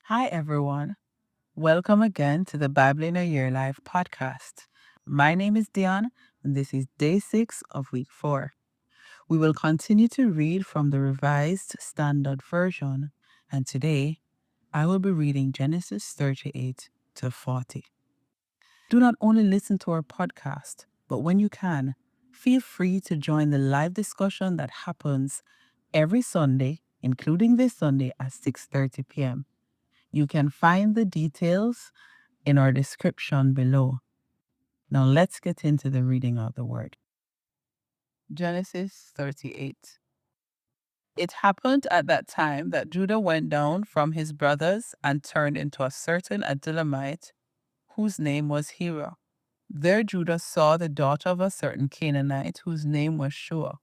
Hi, everyone. Welcome again to the Bible in a Year Live podcast. My name is Dionne, and this is day 6 of week 4. We will continue to read from the Revised Standard Version, and today I will be reading Genesis 38 to 40. Do not only listen to our podcast, but when you can, feel free to join the live discussion that happens every Sunday, including this Sunday at 6:30 p.m. You can find the details in our description below. Now let's get into the reading of the word. Genesis 38. It happened at that time that Judah went down from his brothers and turned into a certain Adullamite whose name was Hira. There Judah saw the daughter of a certain Canaanite whose name was Shua.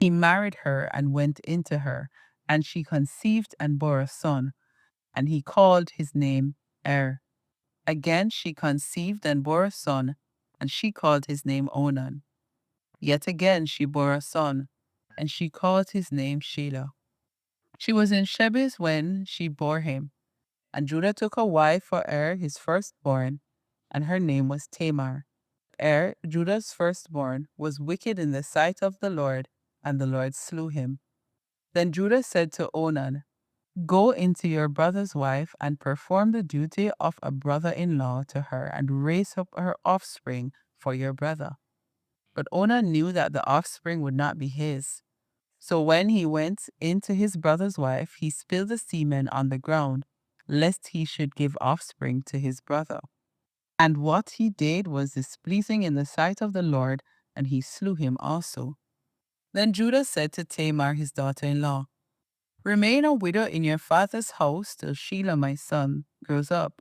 He married her and went into her, and she conceived and bore a son, and he called his name Er. Again she conceived and bore a son, and she called his name Onan. Yet again she bore a son, and she called his name Shelah. She was in Shebes when she bore him, and Judah took a wife for Er, his firstborn, and her name was Tamar. Er, Judah's firstborn, was wicked in the sight of the Lord, and the Lord slew him. Then Judah said to Onan, Go into your brother's wife and perform the duty of a brother-in-law to her and raise up her offspring for your brother. But Onan knew that the offspring would not be his. So when he went into his brother's wife, he spilled the semen on the ground, lest he should give offspring to his brother. And what he did was displeasing in the sight of the Lord, and he slew him also. Then Judah said to Tamar his daughter-in-law, Remain a widow in your father's house till Shelah my son grows up.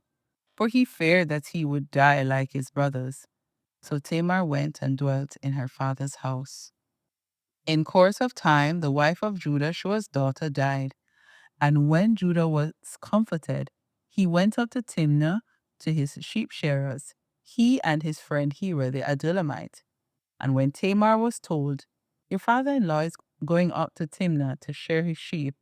For he feared that he would die like his brothers. So Tamar went and dwelt in her father's house. In course of time, the wife of Judah, Shua's daughter, died. And when Judah was comforted, he went up to Timnah to his sheep shearers, he and his friend Hira the Adullamite. And when Tamar was told, Your father-in-law is going up to Timnah to shear his sheep,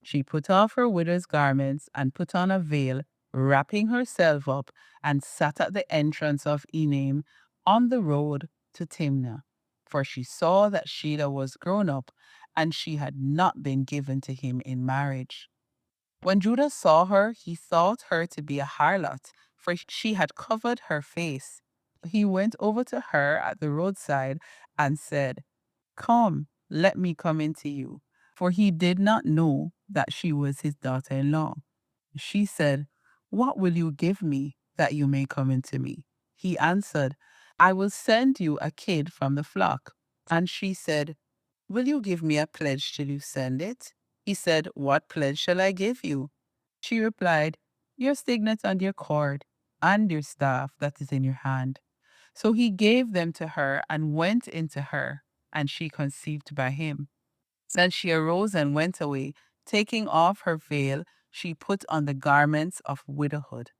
she put off her widow's garments and put on a veil, wrapping herself up, and sat at the entrance of Enaim on the road to Timnah. For she saw that Shelah was grown up, and she had not been given to him in marriage. When Judah saw her, he thought her to be a harlot, for she had covered her face. He went over to her at the roadside and said, Come, let me come into you. For he did not know that she was his daughter-in-law. She said, What will you give me that you may come into me? He answered, I will send you a kid from the flock. And she said, Will you give me a pledge till you send it? He said, What pledge shall I give you? She replied, Your signet and your cord, and your staff that is in your hand. So he gave them to her and went into her, and she conceived by him. Then she arose and went away. Taking off her veil, she put on the garments of widowhood.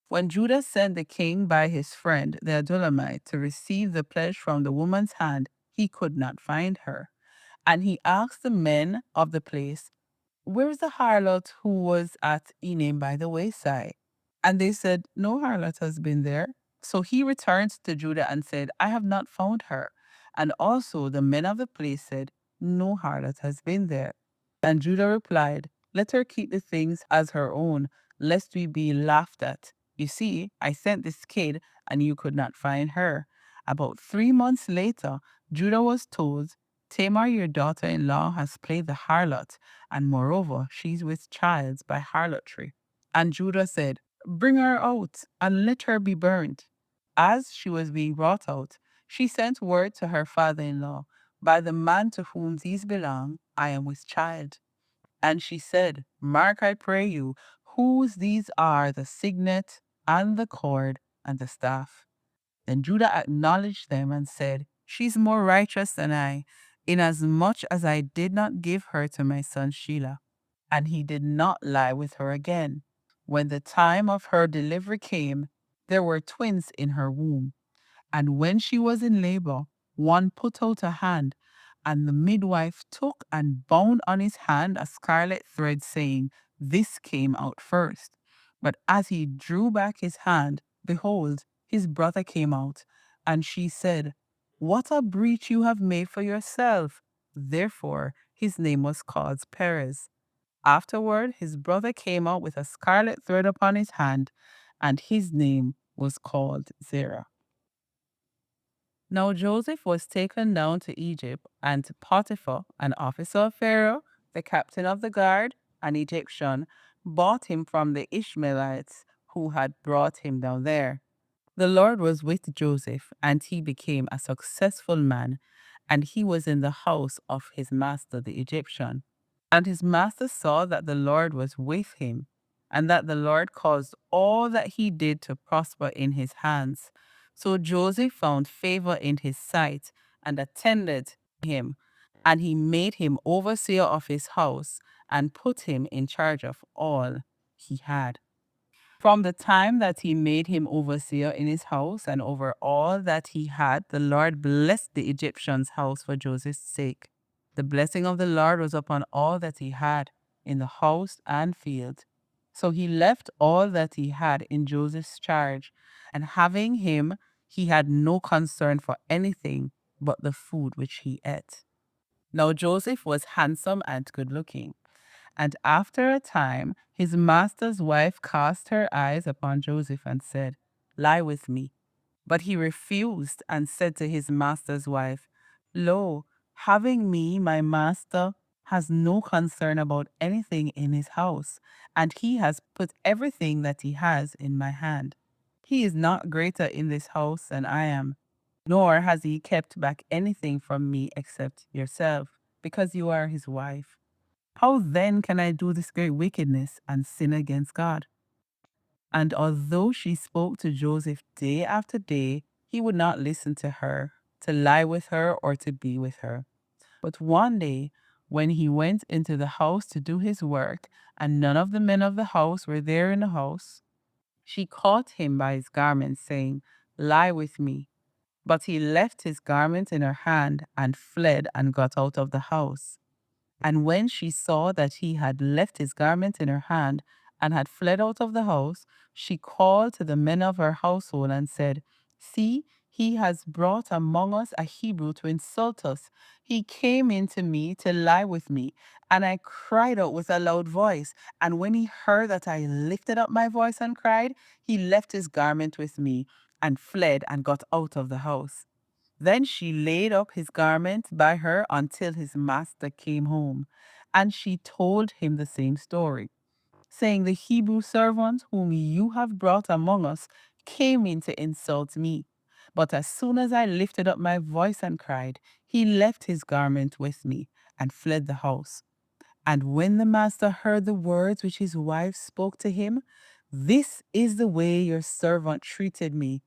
When Judah sent the king by his friend the Adullamite to receive the pledge from the woman's hand, he could not find her. And he asked the men of the place, Where is the harlot who was at Enaim by the wayside? And they said, No harlot has been there. So he returned to Judah and said, I have not found her. And also the men of the place said, No harlot has been there. And Judah replied, Let her keep the things as her own, lest we be laughed at. You see, I sent this kid, and you could not find her. About 3 months later, Judah was told, Tamar, your daughter-in-law, has played the harlot, and moreover, she's with child by harlotry. And Judah said, Bring her out, and let her be burnt. As she was being brought out, she sent word to her father-in-law, By the man to whom these belong, I am with child. And she said, Mark, I pray you, whose these are the signet, and the cord, and the staff. Then Judah acknowledged them and said, She's more righteous than I, inasmuch as I did not give her to my son Shelah. And he did not lie with her again. When the time of her delivery came, there were twins in her womb. And when she was in labor, one put out a hand, and the midwife took and bound on his hand a scarlet thread, saying, This came out first. But as he drew back his hand, behold, his brother came out. And she said, "What a breach you have made for yourself." Therefore his name was called Perez. Afterward, his brother came out with a scarlet thread upon his hand, and his name was called Zerah. Now Joseph was taken down to Egypt, and Potiphar, an officer of Pharaoh, the captain of the guard, an Egyptian, bought him from the Ishmaelites who had brought him down there. The Lord was with Joseph, and he became a successful man, and he was in the house of his master the Egyptian. And his master saw that the Lord was with him, and that the Lord caused all that he did to prosper in his hands. So Joseph found favor in his sight and attended him, and he made him overseer of his house and put him in charge of all he had. From the time that he made him overseer in his house and over all that he had, the Lord blessed the Egyptian's house for Joseph's sake. The blessing of the Lord was upon all that he had in the house and field. So he left all that he had in Joseph's charge, and having him, he had no concern for anything but the food which he ate. Now Joseph was handsome and good looking. And after a time, his master's wife cast her eyes upon Joseph and said, "Lie with me." But he refused and said to his master's wife, "Lo, having me, my master has no concern about anything in his house, and he has put everything that he has in my hand. He is not greater in this house than I am, nor has he kept back anything from me except yourself, because you are his wife. How then can I do this great wickedness and sin against God?" And although she spoke to Joseph day after day, he would not listen to her, to lie with her, or to be with her. But one day, when he went into the house to do his work, and none of the men of the house were there in the house, she caught him by his garment, saying, "Lie with me." But he left his garment in her hand and fled and got out of the house. And when she saw that he had left his garment in her hand and had fled out of the house, she called to the men of her household and said, "See, he has brought among us a Hebrew to insult us. He came in to me to lie with me, and I cried out with a loud voice. And when he heard that I lifted up my voice and cried, he left his garment with me and fled and got out of the house." Then she laid up his garment by her until his master came home. And she told him the same story, saying, "The Hebrew servant whom you have brought among us came in to insult me. But as soon as I lifted up my voice and cried, he left his garment with me and fled the house." And when the master heard the words which his wife spoke to him, "This is the way your servant treated me,"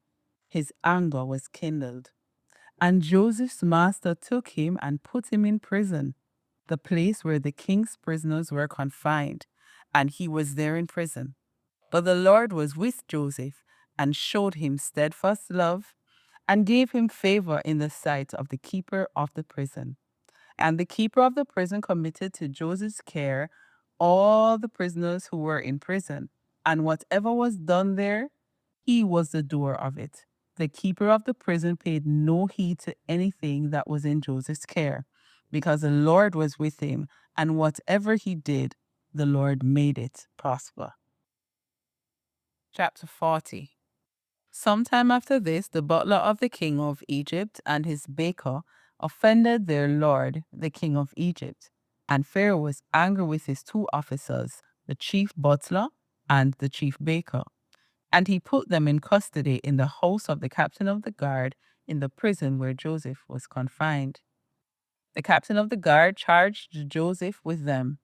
his anger was kindled. And Joseph's master took him and put him in prison, the place where the king's prisoners were confined, and he was there in prison. But the Lord was with Joseph and showed him steadfast love and gave him favor in the sight of the keeper of the prison. And the keeper of the prison committed to Joseph's care all the prisoners who were in prison, and whatever was done there, he was the doer of it. The keeper of the prison paid no heed to anything that was in Joseph's care, because the Lord was with him, and whatever he did, the Lord made it prosper. Chapter 40. Sometime after this, the butler of the king of Egypt and his baker offended their lord, the king of Egypt. And Pharaoh was angry with his two officers, the chief butler and the chief baker. And he put them in custody in the house of the captain of the guard in the prison where Joseph was confined. The captain of the guard charged Joseph with them,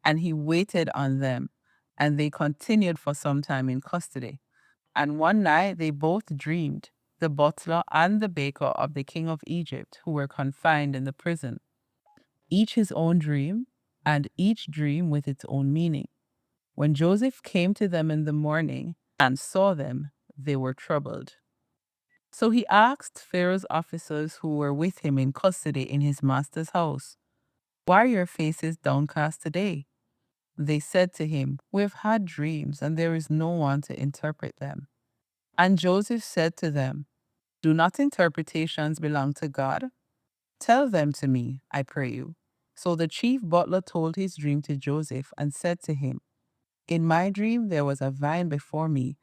and he waited on them, and they continued for some time in custody. And one night they both dreamed, the butler and the baker of the king of Egypt, who were confined in the prison, each his own dream, and each dream with its own meaning. When Joseph came to them in the morning and saw them, they were troubled. So he asked Pharaoh's officers who were with him in custody in his master's house, "Why are your faces downcast today?" They said to him, "We've had dreams, and there is no one to interpret them." And Joseph said to them, "Do not interpretations belong to God? Tell them to me, I pray you." So the chief butler told his dream to Joseph and said to him, "In my dream there was a vine before me,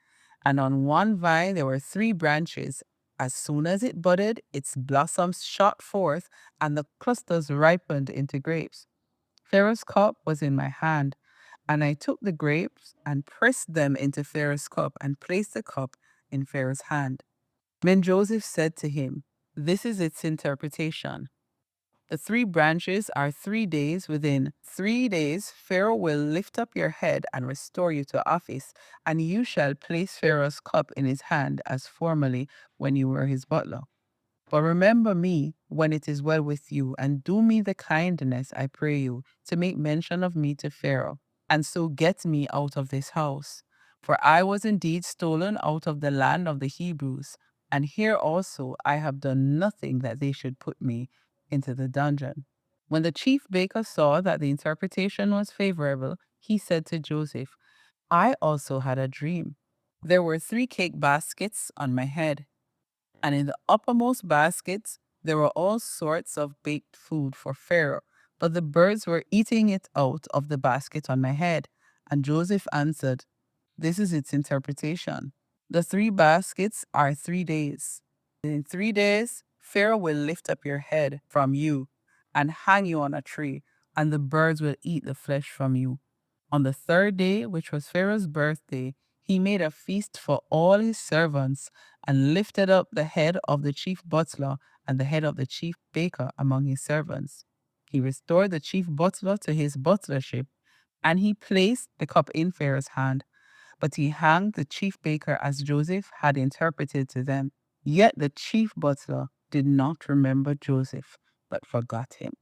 and on one vine there were 3 branches. As soon as it budded, its blossoms shot forth, and the clusters ripened into grapes. Pharaoh's cup was in my hand, and I took the grapes and pressed them into Pharaoh's cup and placed the cup in Pharaoh's hand." Then Joseph said to him, "This is its interpretation. The 3 branches are 3 days. Within 3 days, Pharaoh will lift up your head and restore you to office, and you shall place Pharaoh's cup in his hand as formerly when you were his butler. But remember me when it is well with you, and do me the kindness, I pray you, to make mention of me to Pharaoh, and so get me out of this house. For I was indeed stolen out of the land of the Hebrews, and here also I have done nothing that they should put me into the dungeon." When the chief baker saw that the interpretation was favorable, he said to Joseph, "I also had a dream. There were 3 cake baskets on my head, and in the uppermost baskets there were all sorts of baked food for Pharaoh, but the birds were eating it out of the basket on my head." And Joseph answered, "This is its interpretation. The 3 baskets are 3 days. In 3 days, Pharaoh will lift up your head from you and hang you on a tree, and the birds will eat the flesh from you. On the 3rd day, which was Pharaoh's birthday, he made a feast for all his servants and lifted up the head of the chief butler and the head of the chief baker among his servants. He restored the chief butler to his butlership, and he placed the cup in Pharaoh's hand. But he hanged the chief baker as Joseph had interpreted to them. Yet the chief butler did not remember Joseph, but forgot him.